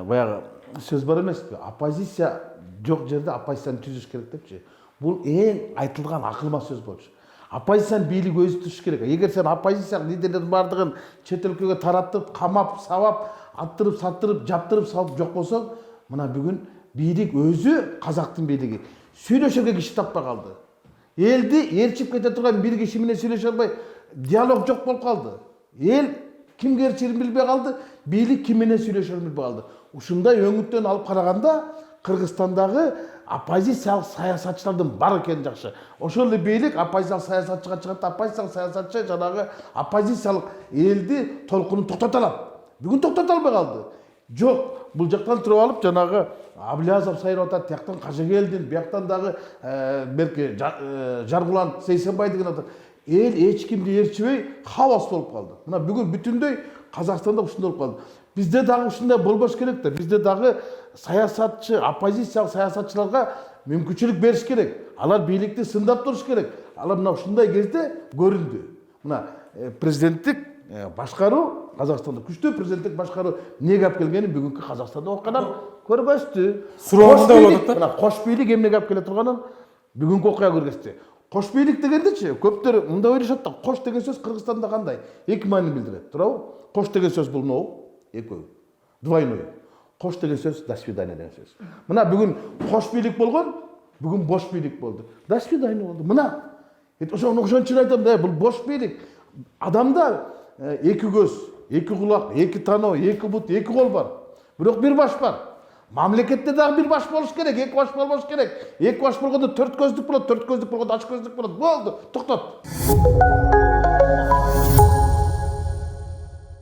Баягы сөз бар эмеспи? Оппозиция жок жерде оппозицияны түзүш керек депчи. Бул эң айтылган акылма сөз болчу. Оппозициянын бийлиги өзү түзүш керек. Эгер сен оппозициялык лидерлердин бардыгын чет өлкөгө тараттырып, камап, сабап, аттырып, саттырып, жаптырып салып жок болсоң, мына бүгүн бийлик өзү, казактын бийлиги сүйлөшөргө киши таппай калды. Элди ээрчип кете турган бир киши менен сүйлөшө албай, диалог жок болуп калды. Эл кимге ээрчирин билбей калды, бийлик ким менен сүйлөшөрүн билбей калды. Ушундай өңүттөн алып караганда Кыргызстандагы оппозициялык саясатчылардын бар экени жакшы. Ошол эле бийлик оппозициялык саясатчыга чыгат, оппозициялык саясатчы жанагы оппозициялык элди толкунун токтото алат. Бүгүн токтото албай калды. Жок, бул жактан туруп алып жанагы Аблязов сайрап атат, тияктан Кажыгелдин, бияктан дагы берки Жаргулан Сейсенбай деген атат. Эл эч кимди ээрчибей хаос болуп калды. Мына бүгүн бүтүндөй Казакстанда ушундай болуп калды. Бизде дагы ушундай болбош керек да. Бизде дагы саясатчы, оппозициялык саясатчыларга мүмкүнчүлүк бериш керек. Алар бийликти сындап туруш керек. Алар мына ушундай кезде көрүндү. Мына президенттик башкаруу, Казакстанда күчтүү президенттик башкаруу эмнеге алып келгенин бүгүнкү Казакстанда окуядан көргөздү. Суроогунда болот да. Мына кош бийлик эмнеге алып келе турганын бүгүнкү окуя көргөздү. Кош бийлик дегендечи көптөр мындай ойлошот да, кош деген сөз Кыргызстанда кандай? Эки маани билдирет, туурабы? Кош деген сөз бул ноу, экөө, двойной. Кош деген сөз до свидания деген сөз. Мына бүгүн кош бийлик болгон, бүгүн бош бийлик болду. До свидания болду. Мына ошон үчүн айтам да, бул бош бийлик. Адамда эки көз, эки кулак, эки таноо, эки бут, эки кол бар. Бирок бир баш бар. Мамлекетте дагы бир баш болуш керек, эки баш болбош керек. Эки баш болгондо төрт көздүк болот, төрт көздүк болгондо ач көздүк болот. Болду, токтот.